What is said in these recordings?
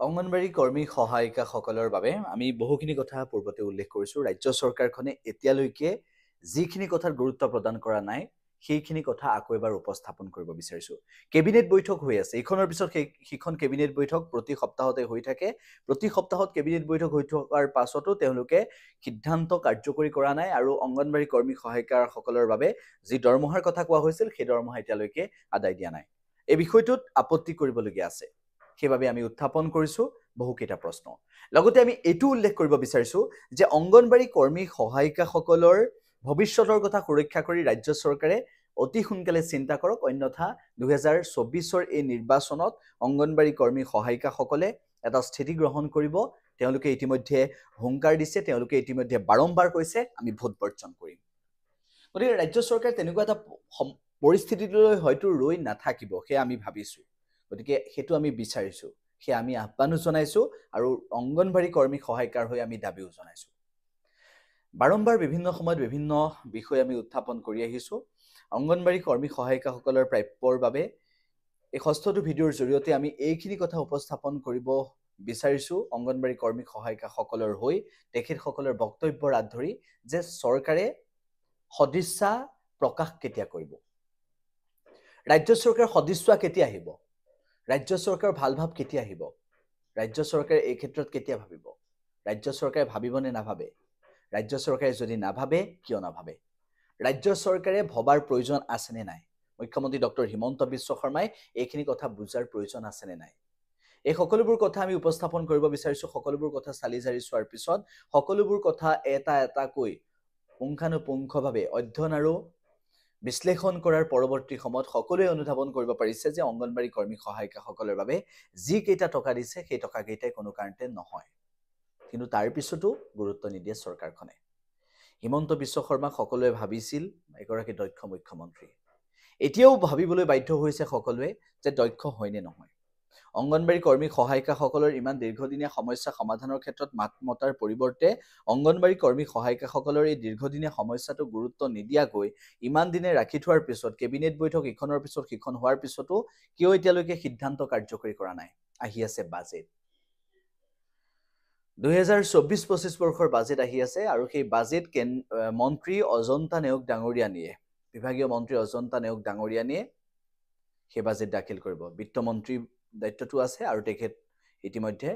অঙ্গনবাড়ী কৰ্মী সহায়িকাসকলৰ বাবে আমি বহুখিনি কথা পূৰ্বতে উল্লেখ কৰিছোঁ। ৰাজ্য চৰকাৰখনে এতিয়ালৈকে যিখিনি কথাত গুৰুত্ব প্ৰদান কৰা নাই, সেইখিনি কথা আকৌ এবাৰ উপস্থাপন কৰিব বিচাৰিছোঁ। কেবিনেট বৈঠক হৈ আছে, ইখনৰ পিছত সিখন কেবিনেট বৈঠক প্ৰতি সপ্তাহতে হৈ থাকে। প্ৰতি সপ্তাহত কেবিনেট বৈঠক হৈ থকাৰ পাছতো তেওঁলোকে সিদ্ধান্ত কাৰ্যকৰী কৰা নাই আৰু অঙ্গনবাড়ী কৰ্মী সহায়িকাসকলৰ বাবে যি দৰমহাৰ কথা কোৱা হৈছিল, সেই দৰমহা এতিয়ালৈকে আদায় দিয়া নাই। এই বিষয়টোত আপত্তি কৰিবলগীয়া আছে। সেইবাবে আমি উত্থাপন কৰিছোঁ বহুকেইটা প্ৰশ্ন। লগতে আমি এইটো উল্লেখ কৰিব বিচাৰিছোঁ যে অঙ্গনবাড়ী কৰ্মী সহায়িকাসকলৰ ভৱিষ্যতৰ কথা সুৰক্ষা কৰি ৰাজ্য চৰকাৰে অতি সোনকালে চিন্তা কৰক, অন্যথা 2024 এই নিৰ্বাচনত অঙ্গনবাড়ী কৰ্মী সহায়িকাসকলে এটা স্থিতি গ্ৰহণ কৰিব। তেওঁলোকে ইতিমধ্যে হুংকাৰ দিছে, তেওঁলোকে ইতিমধ্যে বাৰম্বাৰ কৈছে আমি ভোট বৰ্জন কৰিম। গতিকে ৰাজ্য চৰকাৰে তেনেকুৱা এটা পৰিস্থিতিলৈ হয়তো ৰৈ নাথাকিব, সেয়া আমি ভাবিছোঁ। গতিকে সেইটো আমি বিচাৰিছোঁ, সেয়া আমি আহ্বানো জনাইছোঁ আৰু অঙ্গনবাড়ী কৰ্মী সহায়িকাৰ হৈ আমি দাবীও জনাইছোঁ। বাৰম্বাৰ বিভিন্ন সময়ত বিভিন্ন বিষয় আমি উত্থাপন কৰি আহিছোঁ। অঙ্গনবাড়ী কৰ্মী সহায়িকাসকলৰ প্ৰাপ্যৰ বাবে এই ষষ্ঠটো ভিডিঅ'ৰ জৰিয়তে আমি এইখিনি কথা উপস্থাপন কৰিব বিচাৰিছোঁ অঙ্গনবাড়ী কৰ্মী সহায়িকাসকলৰ হৈ, তেখেতসকলৰ বক্তব্যৰ আঁত ধৰি যে চৰকাৰে সদিচ্ছা প্ৰকাশ কেতিয়া কৰিব, ৰাজ্য চৰকাৰৰ সদিচ্ছা কেতিয়া আহিব, ৰাজ্য চৰকাৰৰ ভাল ভাৱ কেতিয়া আহিব, ৰাজ্য চৰকাৰে এই ক্ষেত্ৰত কেতিয়া ভাবিব, ৰাজ্য চৰকাৰে ভাবিবনে নাভাবে, ৰাজ্য চৰকাৰে যদি নাভাবে কিয় নাভাবে, ৰাজ্য চৰকাৰে ভবাৰ প্ৰয়োজন আছেনে নাই, মুখ্যমন্ত্ৰী ডক্টৰ হিমন্ত বিশ্ব শৰ্মাই এইখিনি কথা বুজাৰ প্ৰয়োজন আছেনে নাই। এই সকলোবোৰ কথা আমি উপস্থাপন কৰিব বিচাৰিছোঁ। সকলোবোৰ কথা চালি জাৰি চোৱাৰ পিছত সকলোবোৰ কথা এটা এটাকৈ পুংখানুপুংখভাৱে অধ্যয়ন আৰু বিশ্লেষণ কৰাৰ পৰৱৰ্তী সময়ত সকলোৱে অনুধাৱন কৰিব পাৰিছে যে অঙ্গনবাড়ী কৰ্মী সহায়িকাসকলৰ বাবে যিকেইটা টকা দিছে সেই টকাকেইটাই কোনো কাৰণতে নহয়। কিন্তু তাৰ পিছতো গুৰুত্ব নিদিয়ে চৰকাৰখনে। হিমন্ত বিশ্ব শৰ্মাক সকলোৱে ভাবিছিল এগৰাকী দক্ষ মুখ্যমন্ত্ৰী। এতিয়াও ভাবিবলৈ বাধ্য হৈছে সকলোৱে যে দক্ষ হয় নে নহয়। অঙ্গনবাড়ী কৰ্মী সহায়িকাসকলৰ ইমান দীৰ্ঘদিনীয়া সমস্যা সমাধানৰ ক্ষেত্ৰত মাত মতাৰ পৰিৱৰ্তে অঙ্গনবাড়ী কৰ্মী সহায়িকাসকলৰ এই দীৰ্ঘদিনীয়া সমস্যাটো গুৰুত্ব নিদিয়াকৈ ইমান দিনে ৰাখি থোৱাৰ পিছত কেবিনেট বৈঠক ইখনৰ পিছত সিখন হোৱাৰ পিছতো কিয় এতিয়ালৈকে সিদ্ধান্ত কাৰ্যকৰী কৰা নাই। আহি আছে বাজেট, 2024-25 বৰ্ষৰ বাজেট আহি আছে আৰু সেই বাজেট মন্ত্ৰী অজন্তা নেওগ ডাঙৰীয়ানীয়ে, বিভাগীয় মন্ত্ৰী অজন্তা নেওগ ডাঙৰীয়ানীয়ে সেই বাজেট দাখিল কৰিব। বিত্তমন্ত্ৰী দায়িত্বটো আছে আৰু তেখেত ইতিমধ্যে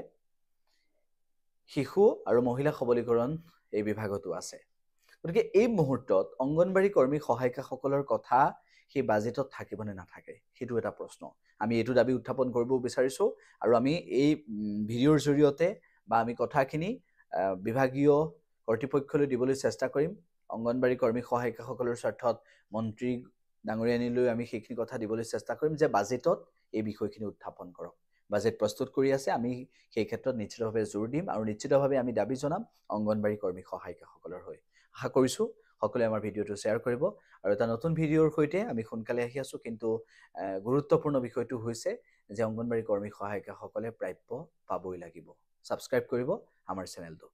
শিশু আৰু মহিলা সবলীকৰণ এই বিভাগতো আছে। গতিকে এই মুহূৰ্তত অঙ্গনবাড়ী কৰ্মী সহায়িকাসকলৰ কথা সেই বাজেটত থাকিবনে নাথাকে, সেইটো এটা প্ৰশ্ন। আমি এইটো দাবী উত্থাপন কৰিব বিচাৰিছোঁ আৰু আমি এই ভিডিঅ'ৰ জৰিয়তে বা আমি কথাখিনি বিভাগীয় কৰ্তৃপক্ষলৈ দিবলৈ চেষ্টা কৰিম। অঙ্গনবাড়ী কৰ্মী সহায়িকাসকলৰ স্বাৰ্থত মন্ত্ৰী ডাঙৰীয়ানীলৈ আমি সেইখিনি কথা দিবলৈ চেষ্টা কৰিম যে বাজেটত এই বিষয়খিনি উত্থাপন কৰক। বাজেট প্ৰস্তুত কৰি আছে, আমি সেই ক্ষেত্ৰত নিশ্চিতভাৱে জোৰ দিম আৰু নিশ্চিতভাৱে আমি দাবী জনাম অঙ্গনবাড়ী কৰ্মী সহায়িকাসকলৰ হৈ। আশা কৰিছোঁ সকলোৱে আমাৰ ভিডিঅ'টো শ্বেয়াৰ কৰিব আৰু এটা নতুন ভিডিঅ'ৰ সৈতে আমি সোনকালে আহি আছোঁ। কিন্তু গুৰুত্বপূৰ্ণ বিষয়টো হৈছে যে অঙ্গনবাড়ী কৰ্মী সহায়িকাসকলে প্ৰাপ্য পাবই লাগিব। ছাবস্ক্ৰাইব কৰিব আমাৰ চেনেলটো।